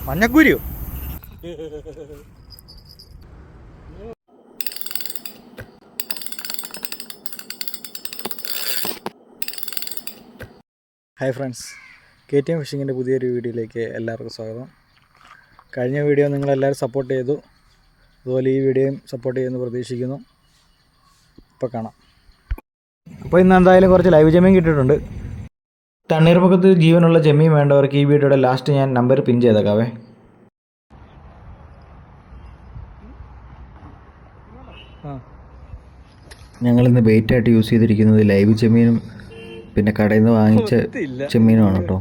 മഞ്ഞക്കൂരിയോ? Hi friends, KTM ഫിഷിങ്ങിൻ്റെ പുതിയൊരു വീഡിയോയിലേക്ക് എല്ലാവർക്കും സ്വാഗതം. കഴിഞ്ഞ വീഡിയോ നിങ്ങളെല്ലാവരും സപ്പോർട്ട് ചെയ്തു, അതുപോലെ ഈ വീഡിയോയും സപ്പോർട്ട് ചെയ്യുമെന്ന് പ്രതീക്ഷിക്കുന്നു. ഇപ്പോൾ കാണാം. അപ്പോൾ ഇന്ന് എന്തായാലും കുറച്ച് ലൈവ് ജമീൻ കിട്ടിയിട്ടുണ്ട്. തണ്ണീർമുഖത്ത് ജീവനുള്ള ജമീൻ വേണ്ടവർക്ക് ഈ വീഡിയോയുടെ ലാസ്റ്റ് ഞാൻ നമ്പർ പിൻ ചെയ്തേക്കാവേ. ഞങ്ങളിന്ന് ബെയ്റ്റായിട്ട് യൂസ് ചെയ്തിരിക്കുന്നത് ലൈവ് ചെമ്മീനും പിന്നെ കടയിൽ നിന്ന് വാങ്ങിച്ച ചെമ്മീനുമാണ് കേട്ടോ.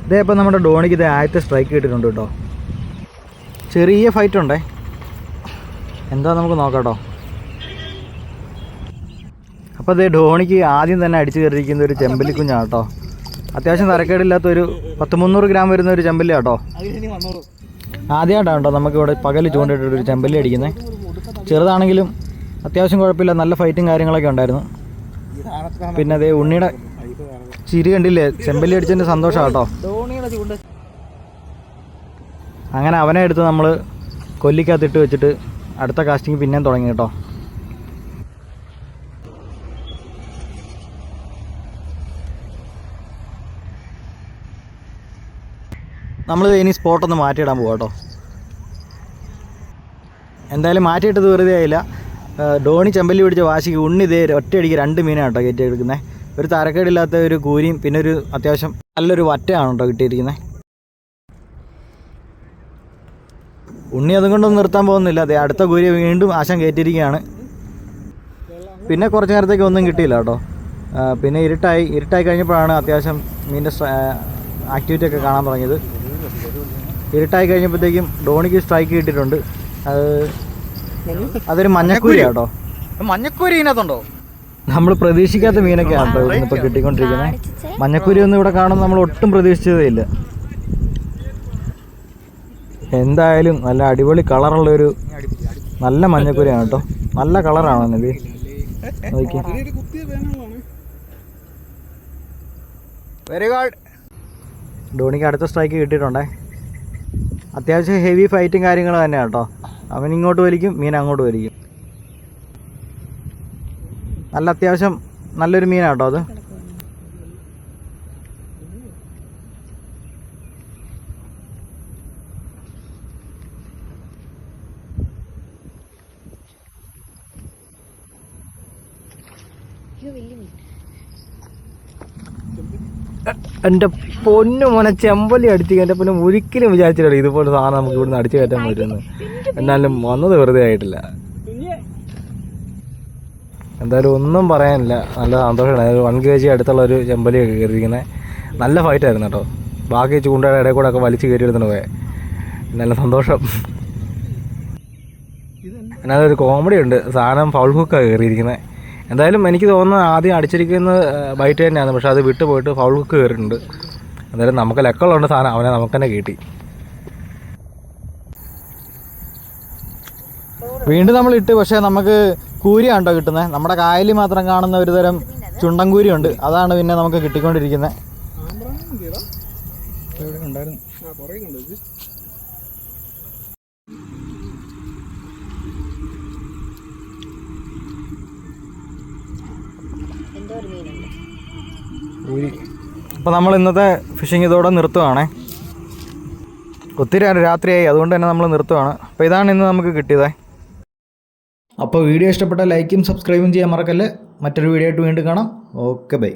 ഇതേ ഇപ്പം നമ്മുടെ ഡോണിക്ക് ഇതേ ആദ്യത്തെ സ്ട്രൈക്ക് കിട്ടിയിട്ടുണ്ട് കേട്ടോ. ചെറിയ ഫൈറ്റ് ഉണ്ടേ, എന്താ നമുക്ക് നോക്കാം കേട്ടോ. അപ്പോൾ ഇതേ ഡോണിക്ക് ആദ്യം തന്നെ അടിച്ചു കയറിയിരിക്കുന്ന ഒരു ചെമ്പല്ലി കുഞ്ഞാണ് കേട്ടോ. അത്യാവശ്യം തരക്കേടില്ലാത്തൊരു 100-300 ഗ്രാം വരുന്ന ഒരു ചെമ്പല്ലി കേട്ടോ. ആദ്യമായിട്ടാണ് കേട്ടോ നമുക്കിവിടെ പകൽ ചൂണ്ടിട്ടൊരു ചെമ്പല്ലി അടിക്കുന്നത്. ചെറുതാണെങ്കിലും അത്യാവശ്യം കുഴപ്പമില്ല, നല്ല ഫൈറ്റും കാര്യങ്ങളൊക്കെ ഉണ്ടായിരുന്നു. പിന്നെ അതേ ഉണ്ണിയുടെ ചിരി കണ്ടില്ലേ, ചെമ്പല്ലി അടിച്ചതിൻ്റെ സന്തോഷം കേട്ടോ. അങ്ങനെ അവനെ എടുത്ത് നമ്മൾ കൊല്ലിക്കകത്തിട്ട് വെച്ചിട്ട് അടുത്ത കാസ്റ്റിംഗ് പിന്നെയും തുടങ്ങി കേട്ടോ. നമ്മൾ ഇനി സ്പോട്ടൊന്ന് മാറ്റിയിടാൻ പോകാം കേട്ടോ. എന്തായാലും മാറ്റിയിട്ടത് വെറുതെ ആയില്ല. ഡോണി ചെമ്പല്ലി പിടിച്ച വാശിക്ക് ഉണ്ണി ഇതേ ഒറ്റയടിക്ക് 2 മീനാണ് കേട്ടോ കയറ്റി എടുക്കുന്നത്. ഒരു തരക്കേടില്ലാത്ത ഒരു കൂരിയും പിന്നെ ഒരു അത്യാവശ്യം നല്ലൊരു വറ്റയാണ് കേട്ടോ കിട്ടിയിരിക്കുന്നത്. ഉണ്ണി അതുകൊണ്ടൊന്നും നിർത്താൻ പോകുന്നില്ല. അതെ അടുത്ത കൂരി വീണ്ടും ആശാൻ കയറ്റിയിരിക്കുകയാണ്. പിന്നെ കുറച്ച് നേരത്തേക്ക് ഒന്നും കിട്ടിയില്ല കേട്ടോ. പിന്നെ ഇരുട്ടായി കഴിഞ്ഞപ്പോഴാണ് അത്യാവശ്യം മീനിൻ്റെ ആക്ടിവിറ്റി ഒക്കെ കാണാൻ തുടങ്ങിയത്. ഇരുട്ടായി കഴിഞ്ഞപ്പോഴത്തേക്കും ഡോണിക്ക് സ്ട്രൈക്ക് കിട്ടിയിട്ടുണ്ട്. അതൊരു മഞ്ഞക്കൂരി കേട്ടോ. മഞ്ഞക്കൂരി ഇതിനകത്തുണ്ടോ? നമ്മൾ പ്രതീക്ഷിക്കാത്ത മീനൊക്കെയാണ് കേട്ടോ ഇന്നിപ്പോൾ കിട്ടിക്കൊണ്ടിരിക്കുന്നത്. മഞ്ഞക്കൂരി ഒന്നും ഇവിടെ കാണുമെന്ന് നമ്മൾ ഒട്ടും പ്രതീക്ഷിച്ചതേ ഇല്ല. എന്തായാലും നല്ല അടിപൊളി കളറുള്ളൊരു നല്ല മഞ്ഞക്കൂരിയാണ് കേട്ടോ. നല്ല കളറാണ് ഇത്. നോക്കി, വെരി ഗുഡ്. ഡോണിക്ക് അടുത്ത സ്ട്രൈക്ക് കിട്ടിയിട്ടുണ്ടേ. അത്യാവശ്യം ഹെവി ഫൈറ്റും കാര്യങ്ങളും തന്നെയാണ് കേട്ടോ. അവൻ ഇങ്ങോട്ട് വലിക്കും, മീൻ അങ്ങോട്ട് വലിക്കും. നല്ല അത്യാവശ്യം നല്ലൊരു മീനാണ് കേട്ടോ അത്. എൻ്റെ പൊന്നു മോനെ ചെമ്പല്ലി അടിച്ച് എൻ്റെ പൊന്നു ഒരിക്കലും വിചാരിച്ചില്ല ഇതുപോലെ സാധനം നമുക്ക് ഇവിടുന്ന് അടിച്ചു കയറ്റാൻ പറ്റുമെന്ന്. എന്നാലും വന്നത് വെറുതെ ആയിട്ടില്ല. എന്തായാലും ഒന്നും പറയാനില്ല, നല്ല സന്തോഷമാണ്. 1 kg അടുത്തുള്ളൊരു ചെമ്പല്ലിയൊക്കെ കയറിയിരിക്കുന്നത്. നല്ല ഫൈറ്റായിരുന്നു കേട്ടോ. ബാക്കി ചൂണ്ടയുടെ ഇടയിൽ കൂടെ ഒക്കെ വലിച്ച് കയറ്റിയെടുത്തിട്ട് പോയെ. നല്ല സന്തോഷം. എന്നാലൊരു കോമഡി ഉണ്ട്, സാധനം ഫൗൾ ഹുക്കാണ് കയറിയിരിക്കുന്നത്. എന്തായാലും എനിക്ക് തോന്നുന്നത് ആദ്യം അടിച്ചിരിക്കുന്നത് ബൈറ്റ് തന്നെയാണ്, പക്ഷെ അത് വിട്ട് പോയിട്ട് ഫൗൾ ഹുക്ക് കയറിയിട്ടുണ്ട്. എന്തായാലും നമുക്ക് ലക്കുള്ളതുകൊണ്ട് സാധനം അവനെ നമുക്ക് തന്നെ കിട്ടി. വീണ്ടും നമ്മൾ ഇട്ട്, പക്ഷേ നമുക്ക് കൂരിയാണ് കേട്ടോ കിട്ടുന്നത്. നമ്മുടെ കായലിൽ മാത്രം കാണുന്ന ഒരു തരം ചുണ്ടൻ കൂരിയുണ്ട്, അതാണ് പിന്നെ നമുക്ക് കിട്ടിക്കൊണ്ടിരിക്കുന്നത്. അപ്പോൾ നമ്മൾ ഇന്നത്തെ ഫിഷിങ് ഇതോടെ നിർത്തുവാണേ. ഒത്തിരി രാത്രിയായി, അതുകൊണ്ട് തന്നെ നമ്മൾ നിർത്തുവാണ്. അപ്പോൾ ഇതാണ് ഇന്ന് നമുക്ക് കിട്ടിയത്. അപ്പോൾ വീഡിയോ ഇഷ്ടപ്പെട്ടാൽ ലൈക്കും സബ്സ്ക്രൈബും ചെയ്യാൻ മറക്കല്ലേ. മറ്റൊരു വീഡിയോ ആയിട്ട് വീണ്ടും കാണാം. Okay, by.